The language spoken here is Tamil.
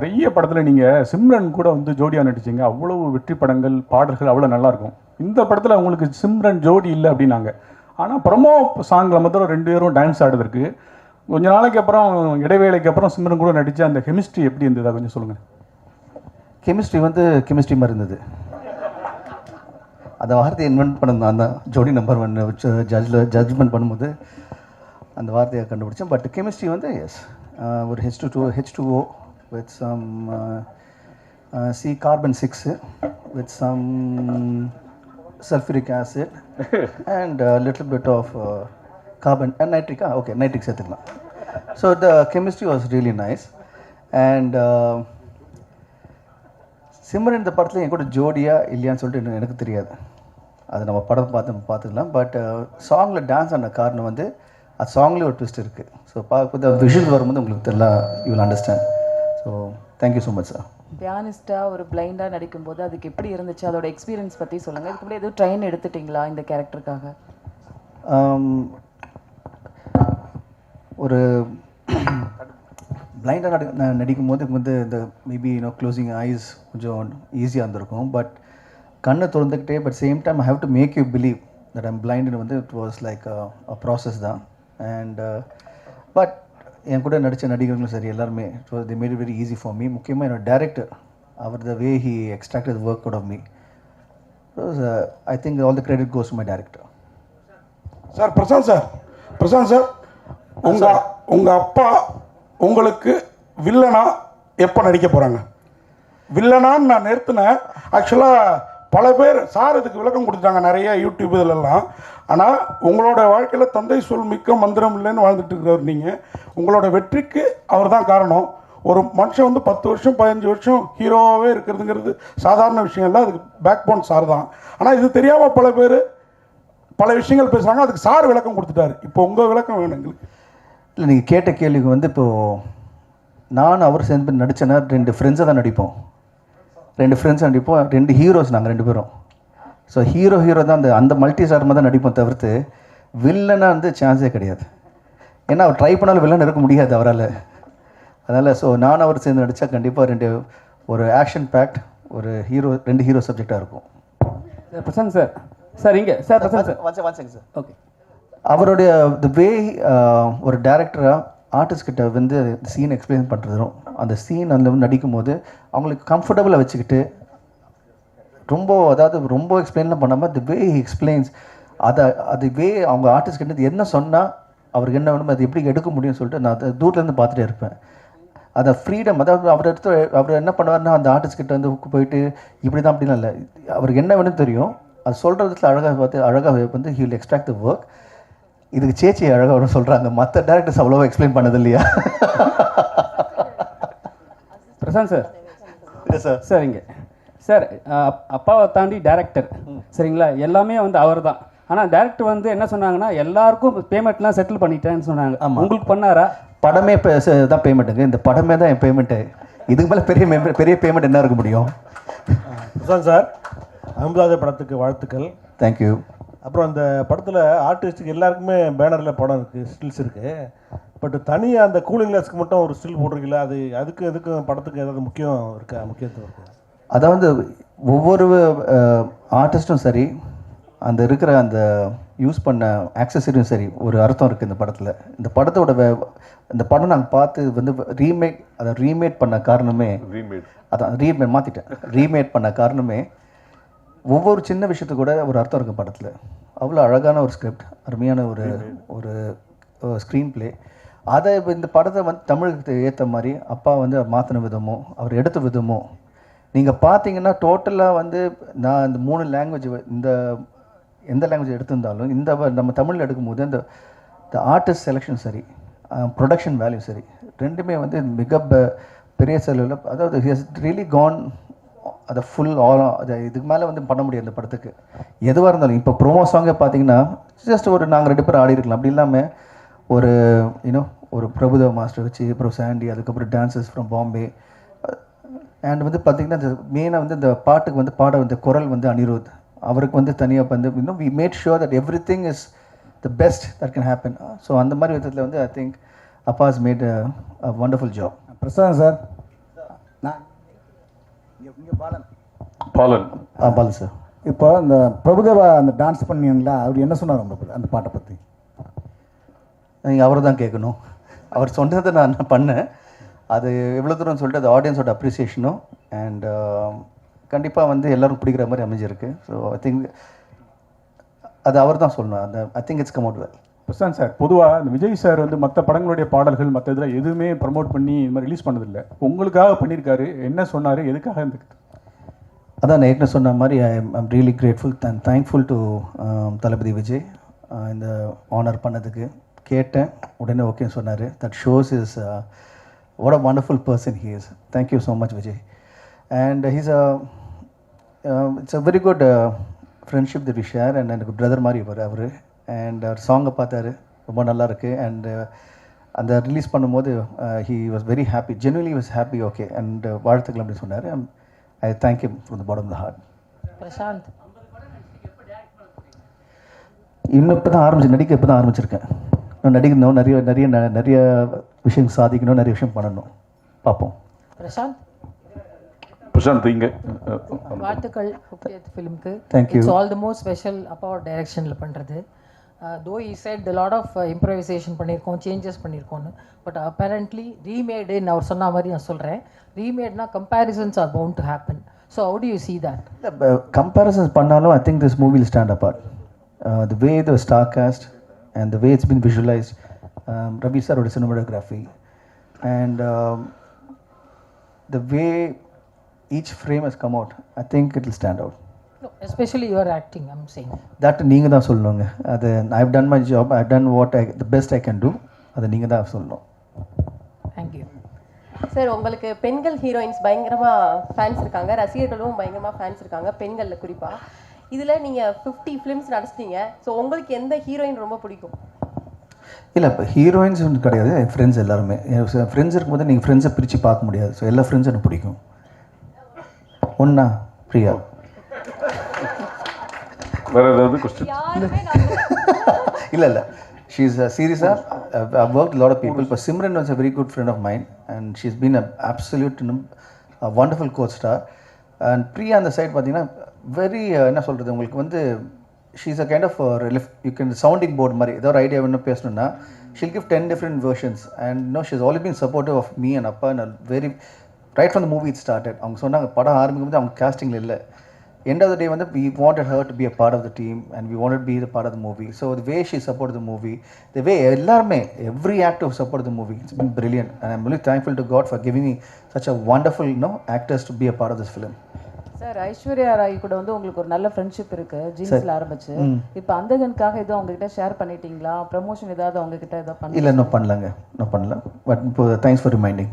நிறைய படத்தில் நீங்கள் சிம்ரன் கூட வந்து ஜோடியாக நடிச்சிங்க. அவ்வளவு வெற்றி படங்கள், பாடல்கள் அவ்வளோ நல்லாயிருக்கும். இந்த படத்தில் உங்களுக்கு சிம்ரன் ஜோடி இல்லை அப்படின்னாங்க. ஆனால் ப்ரொமோ சாங்கில் மாத்திரம் 2 பேரும் டான்ஸ் ஆடுறதுக்கு கொஞ்ச நாளைக்கு அப்புறம், இடைவேளைக்கு அப்புறம் சிம்ரன் கூட நடித்த அந்த கெமிஸ்ட்ரி எப்படி இருந்ததா கொஞ்சம் சொல்லுங்கள். கெமிஸ்ட்ரி வந்து கெமிஸ்ட்ரி மாதிரி இருந்தது. அந்த வார்த்தையை இன்வென்ட் பண்ண அந்த ஜோடி நம்பர் 1 ஜட்ஜ்மெண்ட் பண்ணும்போது அந்த வார்த்தையை கண்டுபிடிச்சேன். பட் கெமிஸ்ட்ரி வந்து எஸ், ஒரு H2O with some carbon-6 with some sulfuric acid and a little bit of carbon and nitric. Okay, nitric சேர்த்துக்கலாம். So the chemistry was really nice. And Simran இந்த படத்தில் என் கூட ஜோடியா இல்லையான்னு சொல்லிட்டு எனக்கு தெரியாது. அது நம்ம படம் பார்த்துக்கலாம். பட் சாங்கில் டான்ஸ் ஆன காரணம் வந்து அது சாங்லேயே ஒரு ட்விஸ்ட் இருக்குது. ஸோ பார்க்க விஷுவல் வரும்போது உங்களுக்கு தெரியல, you will understand. So thank you so much sir. பியானிஸ்டாக ஒரு பிளைண்டாக நடிக்கும்போது அதுக்கு எப்படி இருந்துச்சு, அதோட எக்ஸ்பீரியன்ஸ் பற்றி சொல்லுங்கள். இதுக்கு முன்னாடி எதுவும் ட்ரெயின் எடுத்துட்டிங்களா இந்த கேரக்டருக்காக? ஒரு பிளைண்டாக நடிக்கும் போது வந்து இந்த மேபி க்ளோசிங் ஐஸ் கொஞ்சம் ஈஸியாக இருந்திருக்கும். பட் கண்ணை திறந்துக்கிட்டே but same time I have to make you believe that I'm பிளைண்டுன்னு வந்து it was like a process தான். அண்ட் பட் என் கூட நடித்த நடிகர்களும் சரி எல்லாருமே they made it very easy for me. முக்கியமாக என்னோட டேரக்டர், அவர் the way he extracted work out of me. I think all the credit goes to my director. Sir Prashanth sir, உங்கள் அப்பா உங்களுக்கு வில்லனா எப்போ நடிக்க போகிறாங்க? வில்லனான்னு நான் நிறுத்தினேன். ஆக்சுவலாக பல பேர் சார் இதுக்கு விளக்கம் கொடுத்துட்டாங்க நிறைய யூடியூப் இதிலெல்லாம். ஆனால் உங்களோட வாழ்க்கையில் தந்தை சொல் மிக்க மந்திரம் இல்லைன்னு வாழ்ந்துட்டு இருக்கிறவர் நீங்கள். உங்களோட வெற்றிக்கு அவர் தான் காரணம். ஒரு மனுஷன் வந்து 10 வருஷம் 15 வருஷம் ஹீரோவாகவே இருக்கிறதுங்கிறது சாதாரண விஷயம் இல்லை. அதுக்கு பேக் போன் சார் தான். ஆனால் இது தெரியாமல் பல பேர் பல விஷயங்கள் பேசுகிறாங்க. அதுக்கு சார் விளக்கம் கொடுத்துட்டாரு. இப்போ உங்கள் விளக்கம் வேணும் எங்களுக்கு. இல்லை, நீங்கள் கேட்ட கேள்விக்கு வந்து இப்போது நான் அவர் சேர்ந்து நடித்தேன்னா 2 ஃப்ரெண்ட்ஸை தான் நடிப்போம். 2 ஃப்ரெண்ட்ஸ் நடிப்போம், 2 ஹீரோஸ் நாங்கள் 2 பேரும். ஸோ ஹீரோ தான் அந்த மல்டி ஸ்டார்மாக தான் நடிப்போம் தவிர்த்து வில்லனாக வந்து சான்ஸே கிடையாது. ஏன்னா அவர் ட்ரை பண்ணாலும் வில்லன் இருக்க முடியாது அவரால். அதனால் ஸோ நான் அவர் சேர்ந்து நடித்தா கண்டிப்பாக ஒரு ஆக்ஷன் பேக்ட் ஒரு 2 ஹீரோ சப்ஜெக்டாக இருக்கும். பிரசாந்த் சார், சார் இங்கே sir Prashanth sir sir okay. அவருடைய த வே ஒரு டேரக்டராக ஆர்டிஸ்ட் கிட்ட வந்து சீன் எக்ஸ்பிளைன் பண்ணுறதும் அந்த சீன் அந்த நடிக்கும் போது அவங்களுக்கு கம்ஃபர்டபுளாக வச்சுக்கிட்டு ரொம்ப எக்ஸ்பிளைன்லாம் பண்ணாமல் தி வே எக்ஸ்பிளைன்ஸ் அது வே அவங்க ஆர்டிஸ்ட் கிட்ட என்ன சொன்னால் அவருக்கு என்ன வேணுமோ அது எப்படி எடுக்க முடியும்னு சொல்லிட்டு நான் அதை தூரத்துலேருந்து பார்த்துட்டே இருப்பேன். அதை ஃப்ரீடம், அதாவது அவர் என்ன பண்ணுவார்னா அந்த ஆர்டிஸ்ட் கிட்ட வந்து போயிட்டு இப்படி தான் அப்படிலாம் இல்லை, அவருக்கு என்ன வேணும்னு தெரியும். அது சொல்கிறதுல அழகாக வந்து he will extract the work. இதுக்கு சேச்சி அழகாக வரும் சொல்கிறாங்க. மற்ற டேரக்டர்ஸ் அவ்வளோவா எக்ஸ்பிளைன் பண்ணது இல்லையா? பிரசாந்த் சார் சார் சார் இங்கே சார், அப்பாவை தாண்டி டேரக்டர் சரிங்களா, எல்லாமே வந்து அவர் தான். ஆனால் டேரக்டர் வந்து என்ன சொன்னாங்கன்னா எல்லாருக்கும் பேமெண்ட்லாம் செட்டில் பண்ணிட்டேன்னு சொன்னாங்க. உங்களுக்கு பண்ணாரா? படமே தான் பேமெண்ட்டுங்க. இந்த படமே தான் என் பேமெண்ட்டு. இதுக்கு மேலே பெரிய பேமெண்ட் என்ன இருக்க முடியும்? பிரசாந்த் சார், அம்புதாத படத்துக்கு வாழ்த்துக்கள். தேங்க்யூ. அப்புறம் அந்த படத்தில் ஆர்டிஸ்ட்டுக்கு எல்லாருக்குமே பேனரில் படம் இருக்குது, ஸ்டில்ஸ் இருக்குது. பட் தனியாக அந்த கூலிங் கிளாஸ்க்கு மட்டும் ஒரு ஸ்டில் போட்டிருக்கீங்களா? அதுக்கும் படத்துக்கு ஏதாவது முக்கியத்துவம் இருக்குது? அதாவது ஒவ்வொரு ஆர்டிஸ்ட்டும் சரி, அந்த இருக்கிற அந்த யூஸ் பண்ண ஆக்சசரியும் சரி, ஒரு அர்த்தம் இருக்குது இந்த படத்தில். இந்த படம் நாங்கள் பார்த்து வந்து ரீமேக் பண்ண காரணமே ரீமேக் பண்ண காரணமே ஒவ்வொரு சின்ன விஷயத்துக்கு கூட ஒரு அர்த்தம் இருக்குது படத்தில். அவ்வளோ அழகான ஒரு ஸ்கிரிப்ட், அருமையான ஒரு ஸ்க்ரீன் பிளே. அதை இந்த படத்தை வந்து தமிழுக்கு ஏற்ற மாதிரி அப்பா வந்து மாற்றின விதமோ அவர் எடுத்த விதமோ நீங்கள் பார்த்தீங்கன்னா டோட்டலாக வந்து நான் இந்த 3 லாங்குவேஜ் எந்த லாங்குவேஜ் எடுத்திருந்தாலும் இந்த நம்ம தமிழில் எடுக்கும்போது இந்த ஆர்டிஸ்ட் செலெக்ஷன் சரி, ப்ரொடக்ஷன் வேல்யூ சரி, ரெண்டுமே வந்து மிக பெரிய செலவில். அதாவது ஹஸ் ரியலி கான் அதை ஃபுல் அது இதுக்கு மேலே வந்து பண்ண முடியாது இந்த படத்துக்கு. எதுவாக இருந்தாலும் இப்போ ப்ரோமோ சாங்கே பார்த்தீங்கன்னா ஜஸ்ட் நாங்கள் 2 பேரும் ஆடி இருக்கலாம். அப்படி இல்லாமல் ஒரு பிரபுதேவா மாஸ்டர் வச்சு, அப்புறம் சாண்டி, அதுக்கப்புறம் டான்சர்ஸ் ஃப்ரம் பாம்பே. அண்ட் வந்து பார்த்திங்கன்னா இந்த மெயினாக வந்து இந்த பாட்டுக்கு வந்து பாட வந்து குரல் வந்து அனிருத், அவருக்கு வந்து தனியாக வந்து we made sure that everything is the best that can happen. So அந்த மாதிரி விதத்தில் வந்து ஐ திங்க் அப்பா has made a wonderful job. Prashanth sir, நான் இங்கே பாலன் பாலன். பாலு சார். இப்போ அந்த பிரபுதேவா அந்த டான்ஸ் பண்ணீங்களா, அவர் என்ன சொன்னார் உங்களுக்கு அந்த பாட்டை பற்றி? நீங்கள் அவரை தான் கேட்கணும். அவர் சொன்னதை நான் பண்ணேன். அது எவ்வளோ தூரம் சொல்லிட்டு அது ஆடியன்ஸோட அப்ரிசியேஷனும் அண்ட் கண்டிப்பாக வந்து எல்லோரும் பிடிக்கிற மாதிரி அமைஞ்சிருக்கு. ஸோ ஐ திங்க் அது அவர் தான் சொல்லணும். அந்த I think it's come out well. Prashanth sir, பொதுவாக இந்த விஜய் சார் வந்து மற்ற படங்களுடைய பாடல்கள் மற்ற இதில் எதுவுமே ப்ரமோட் பண்ணி இது மாதிரி ரிலீஸ் பண்ணதில்லை. உங்களுக்காக பண்ணியிருக்காரு. என்ன சொன்னார், எதுக்காக இந்த அதான் நான் ஏற்கனவே சொன்ன மாதிரி I'm really grateful and thankful to Thalapathy Vijay இந்த ஆனர் பண்ணதுக்கு. கேட்டேன், உடனே ஓகேன்னு சொன்னார். That shows is what a wonderful person he is. Thank you so much Vijay. And he's it's a very good friendship that we share. And எனக்கு பிரதர் மாதிரி அவர். அண்ட் அவர் சாங்கை பார்த்தாரு, ரொம்ப நல்லா இருக்குது. அண்ட் அந்த ரிலீஸ் பண்ணும்போது he was very happy, genuinely was happy. Okay and வாழ்த்துக்கள் அப்படின்னு சொன்னார். I thank him from the bottom of the heart. Prashanth, இன்னும் இப்போ தான் நடிக்க இப்போ தான் ஆரம்பிச்சிருக்கேன். நான் நடிக்கணும், நிறைய நிறைய நிறைய விஷயம் சாதிக்கணும், நிறைய விஷயம் பண்ணணும். பார்ப்போம். பிரசாந்த், பிரசாந்த் இங்கே வாழ்த்துக்கள் ஃபிலிம்க்கு. Thank you. It's all the more special அப்பாவோட டைரக்ஷனில் பண்ணுறது. Though we set lot of improvisation பண்ணியிருக்கோம், சேஞ்சஸ் பண்ணியிருக்கோன்னு. பட் அப்பேரண்ட்லி ரீமேடுன்னு அவர் சொன்ன மாதிரி நான் சொல்கிறேன். ரீமேட்னா comparisons are bound to happen. So how do you see that? Comparisons பண்ணாலும் I think this movie will stand apart. The way the star cast and the way it's been visualised, Ravi சாரோட cinematography and the way each frame has come out, I think it will stand out. No, especially your acting, I'm saying. That நீங்கள் தான் சொல்லணுங்க. அது I've done my job, I've done what the best I can do. அதை நீங்கள் தான் சொல்லணும். Thank you. சார், உங்களுக்கு பெண்கள் ஹீரோயின்ஸ் பயங்கரமாக ஃபேன்ஸ் இருக்காங்க, ரசிகர்களும் பயங்கரமாக ஃபேன்ஸ் இருக்காங்க, பெண்களில் குறிப்பாக. இதில் நீங்கள் 50 ஃபிலிம்ஸ் நடிச்சிட்டீங்க. ஸோ உங்களுக்கு எந்த ஹீரோயின் ரொம்ப பிடிக்கும்? இல்லை, இப்போ ஹீரோயின்ஸ் ஒன்று கிடையாது. என் ஃப்ரெண்ட்ஸ் எல்லாருமே, என் ஃப்ரெண்ட்ஸ் இருக்கும்போது நீங்கள் ஃப்ரெண்ட்ஸை பிரித்து பார்க்க முடியாது. ஸோ எல்லா ஃப்ரெண்ட்ஸும் எனக்கு பிடிக்கும். ஒன்றா பிரியா. வேறு ஏதாவது கொஸ்டின்? இல்லை இல்லை, she's seriously, I've worked with a lot of people, but Simran was a very good friend of mine and she's been an absolute a wonderful co-star. And Priya on the side பார்த்தீங்கன்னா very என்ன சொல்கிறது உங்களுக்கு வந்து she's a kind of you can sounding board மாதிரி ஏதோ ஒரு ஐடியா வேணும் பேசணும்னா she'll give 10 different versions. And she's always been supportive of me and Appa and very right from the movie it started. அவங்க சொன்னாங்க படம் ஆரம்பிக்கும் போது அவங்க castingல இல்லை. End of the day, we wanted her to be a part of the team and we wanted to be the part of the movie. So the way she supported the movie, the way every actor supported the movie, it's been brilliant. And I'm really thankful to God for giving me such a wonderful actors to be a part of this film. Sir, Aishwarya Rai கூட வந்து உங்களுக்கு ஒரு நல்ல ஃப்ரெண்ட்ஷிப் இருக்கு, ஜீன்ஸ்ல ஆரம்பிச்சு. இப்போ அந்தகனுக்காக ஏதோ உங்ககிட்ட ஷேர் பண்ணிட்டீங்களா? ப்ரமோஷன் ஏதாவது உங்ககிட்ட ஏதாவது பண்ணல? இல்லை, இன்னும் பண்ணலங்க, இன்னும் பண்ணல. பட் இப்போ தேங்க்ஸ் ஃபார் ரிமைண்டிங்.